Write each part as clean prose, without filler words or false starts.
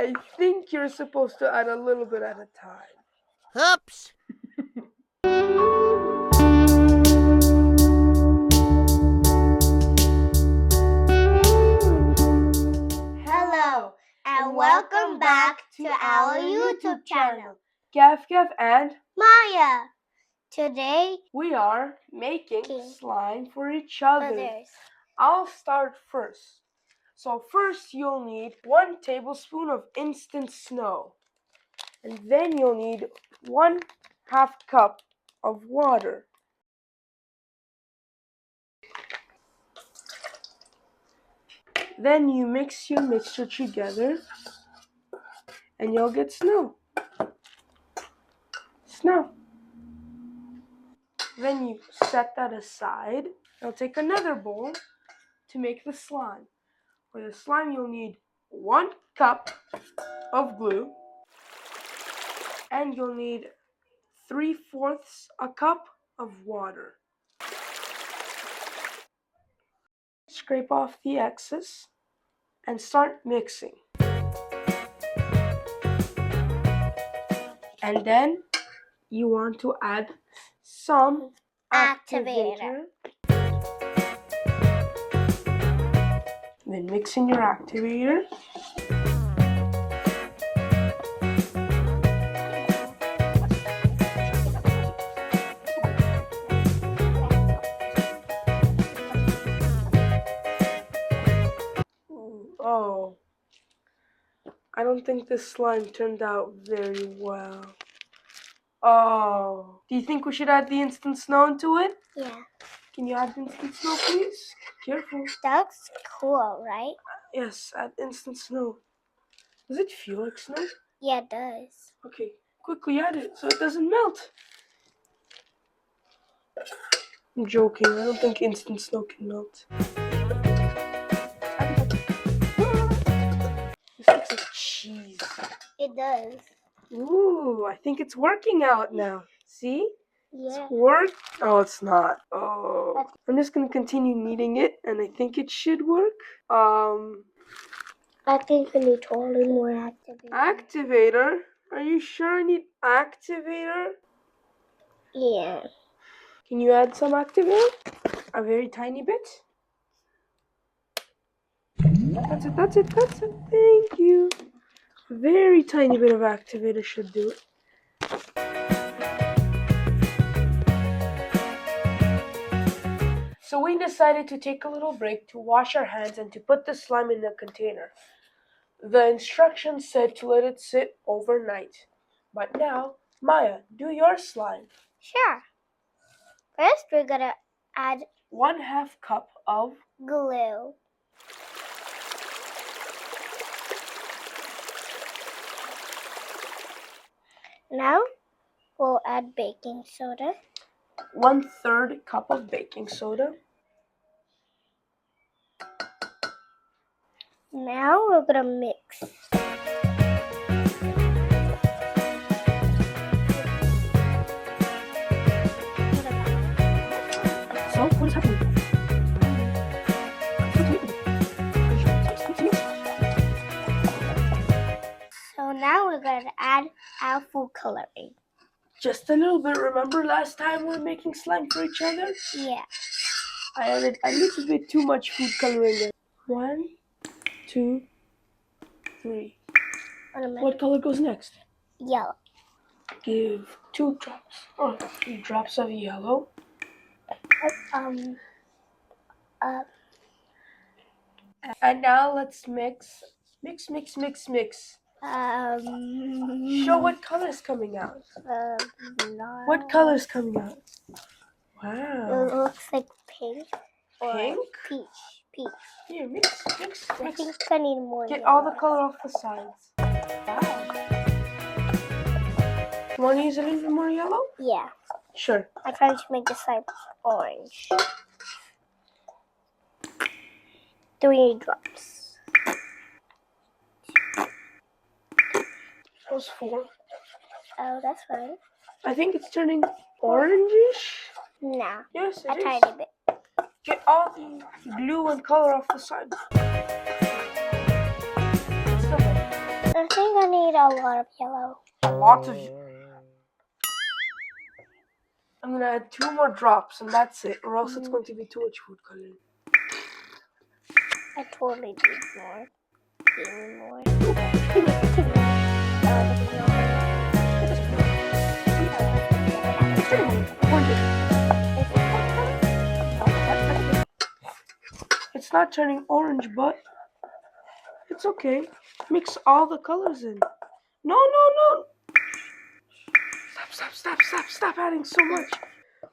I think you're supposed to add a little bit at a time. Oops. Hello, and welcome back to our YouTube channel, KevKev and Maya. Today, we are making Okay. slime for each other. others. I'll start first. So first you'll need 1 tablespoon of instant snow. And then you'll need 1/2 cup of water. Then you mix your mixture together and you'll get snow. Snow. Then you set that aside. You'll take another bowl to make the slime. For the slime you'll need 1 cup of glue and you'll need 3/4 a cup of water. Scrape off the excess and start mixing. And then you want to add some activator. Then mix in your activator. Oh, I don't think this slime turned out very well. Oh, do you think we should add the instant snow into it? Yeah. Can you add instant snow, please? Careful. That's cool, right? Yes, add instant snow. Does it feel like snow? Yeah, it does. Okay, quickly add it so it doesn't melt. I'm joking, I don't think instant snow can melt. This looks like cheese. It does. Ooh, I think it's working out now. See? Yeah. It's work. Oh, it's not. Oh. I'm just gonna continue kneading it and I think it should work. I think we need totally more activator. Activator? Are you sure I need activator? Yeah. Can you add some activator? A very tiny bit? That's it, that's it, that's it. Thank you. A very tiny bit of activator should do it. So we decided to take a little break to wash our hands and to put the slime in the container. The instructions said to let it sit overnight. But now, Maya, do your slime. Sure. First, we're gonna add 1/2 cup of glue. Now, we'll add baking soda. 1/3 cup of baking soda. Now, we're gonna mix. So, what is happening? So now we're gonna add our food coloring. Just a little bit. Remember last time we were making slime for each other? Yeah. I added a little bit too much food coloring in. 1, 2, 3. What color goes next? Yellow. Give 2 drops or 3 drops of yellow. And now let's mix. Mix. Show what color's coming out. What color's coming out? Wow. It looks like pink. Or Pink? Peach. Here, mix. I think I need more Get yellow. all the color off the sides. Wow. You want to use a little bit more yellow? Yeah. Sure. I'm trying to make the slime orange. 3 drops. Those 4. Oh, that's fine. I think it's turning orangish. Nah. Yes, it A is. tiny bit. Get all the glue and color off the side. Okay. a lot of yellow. Lots of. I'm gonna add 2 more drops, and that's it, or else it's going to be too much food coloring. I totally need more. Give me more. It's not turning orange, but it's okay. Mix all the colors in. No, no, no! Stop adding so much.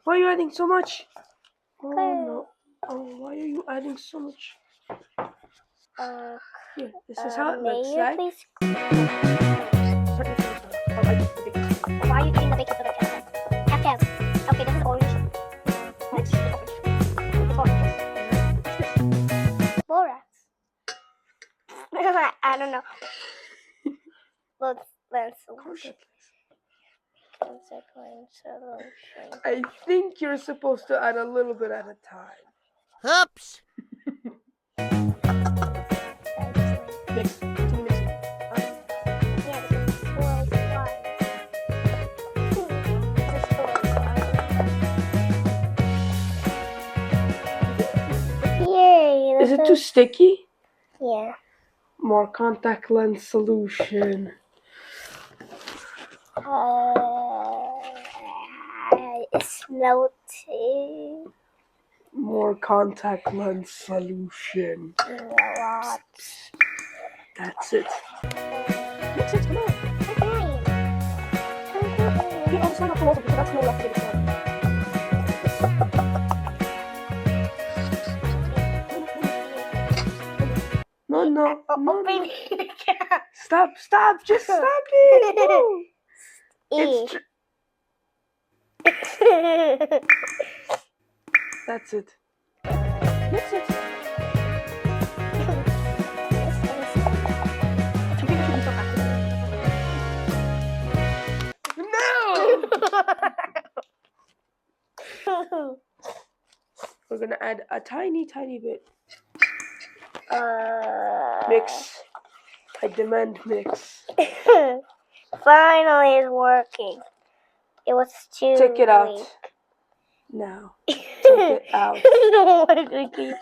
Why are you adding so much? Oh no. Oh, why are you adding so much? Here, this is how it looks like. Please? Why are you eating the baking soda, KevKev? Okay, this is orange. Borax. I don't know. Let's solution. I think you're supposed to add a little bit at a time. Oops. Mix. Yay! Is it too sticky? Yeah. More contact lens solution. It's melting. More contact lens solution. A lot. That's it. Mix it, come on. You also not close because that's no left to No. Baby. Stop. Just stop it. No. It's That's it. Mix it. No. We're gonna add a tiny bit. Mix. I demand mix. Finally, it's working. It was too. Take it out. weak. Now. Take it out. No, I'm gonna keep.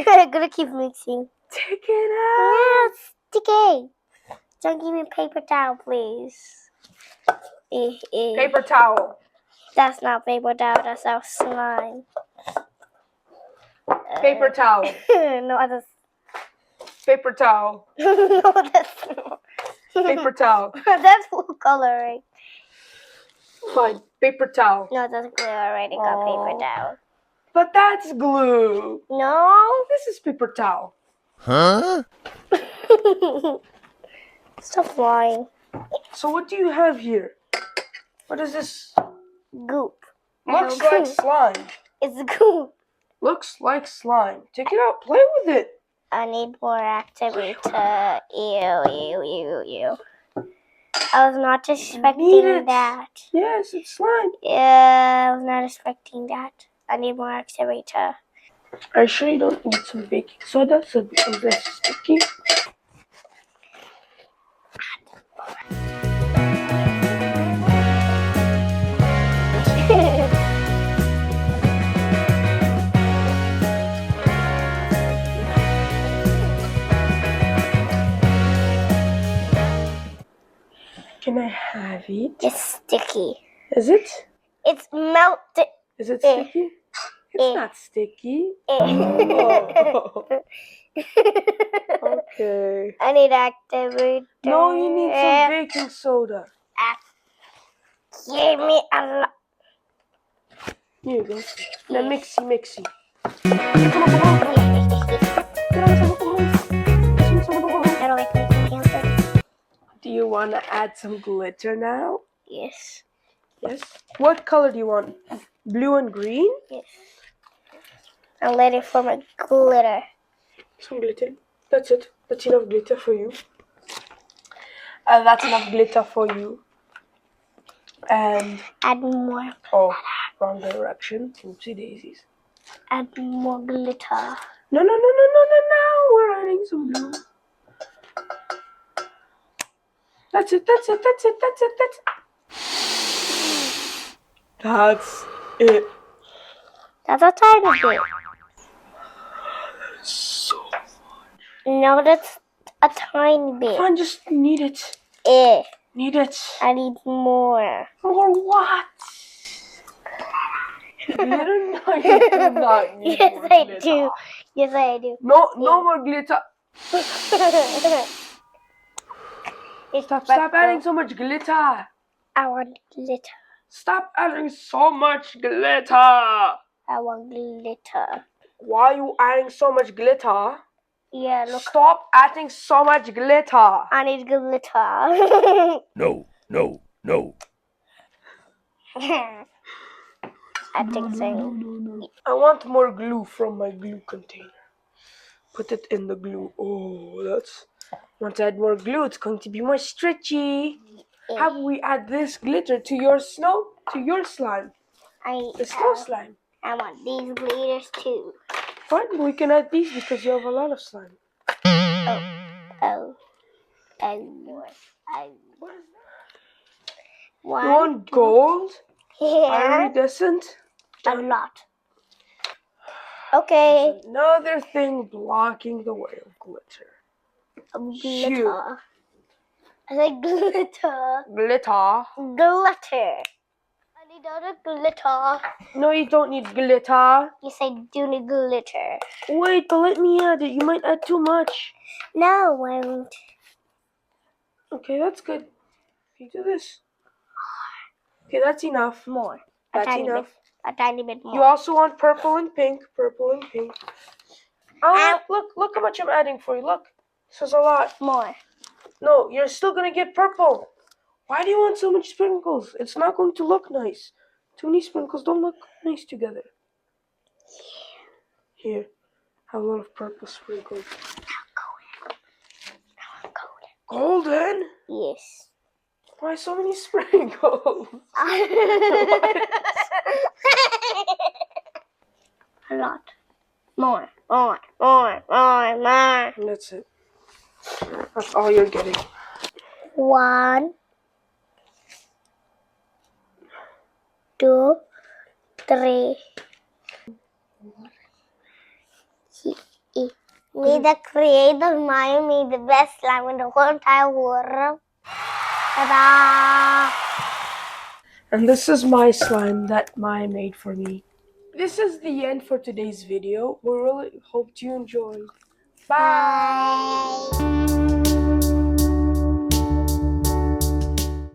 I'm gonna keep mixing. Take it out. No, it's sticky. Don't give me a paper towel, please. Paper towel. That's not paper towel. That's our slime. Paper towel. No, that's. Paper towel. No, that's not. Paper towel. That's full coloring. Fine. Paper towel. No, that's glue. I already got paper towel. But that's glue. No. This is paper towel. Huh? Stop lying. So what do you have here? What is this? Goop. Looks like slime. It's goop. Looks like slime. Take it out. Play with it. I need more activator. Ew. I was not expecting that. Yes, it's slime. Yeah, I was not expecting that. I need more activator. Are you sure you don't need some baking soda so it becomes less sticky? Can I have it? It's sticky. Is it? It's melted. Is it sticky? It's not sticky. Oh. Okay. I need activator. No, you need some baking soda. Give me a lot. Here you go. Now mixy. I don't like making cancer. Do you want to add some glitter now? Yes. Yes. What color do you want? Blue and green? Yes. I'm ready for my glitter. Some glitter. That's it. That's enough glitter for you. That's enough glitter for you. And Add more. oh, wrong direction. Oopsie daisies. Add more glitter. No. We're adding some blue. That's it. That's it. That's it. That's it. That's it. That's it. That's a tiny bit. So No, that's a tiny bit. fun. Just need it. Eh, Need it. I need more. More what? Glitter? No, you do not need Yes, more I glitter. do. Yes, I do. No more glitter. Stop adding so much glitter. I want glitter. Stop adding so much glitter. I want glitter. Why are you adding so much glitter? Yeah, look. Stop adding so much glitter. I need glitter. No, no, no. I think so. No. I want more glue from my glue container. Put it in the glue. Oh, that's... Want to add more glue, it's going to be more stretchy. How about we add this glitter to your slime? The snow slime. I want these glitters too. Fine, we can add these because you have a lot of slime. Oh. What is that? One. You want gold? Yeah. Iridescent? A lot. Okay. There's another thing blocking the way of glitter. Glitter. I said glitter. Glitter? Glitter. I need other glitter. No, you don't need glitter. Yes, I do need glitter. Wait, but let me add it. You might add too much. No, I won't. Okay, that's good. You do this. Okay, that's enough. More. That's enough. A tiny bit more. You also want purple and pink. Purple and pink. Oh, look how much I'm adding for you. Look. This is a lot. More. No, you're still going to get purple. Why do you want so much sprinkles? It's not going to look nice. Too many sprinkles don't look nice together. Here. Have a lot of purple sprinkles. Golden? Yes. Why so many sprinkles? A lot. More. That's it. That's all you're getting. 1, 2, 3. May the creator Maya made the best slime in the whole entire world. Ta-da! And this is my slime that Maya made for me. This is the end for today's video. We really hope you enjoyed. Bye!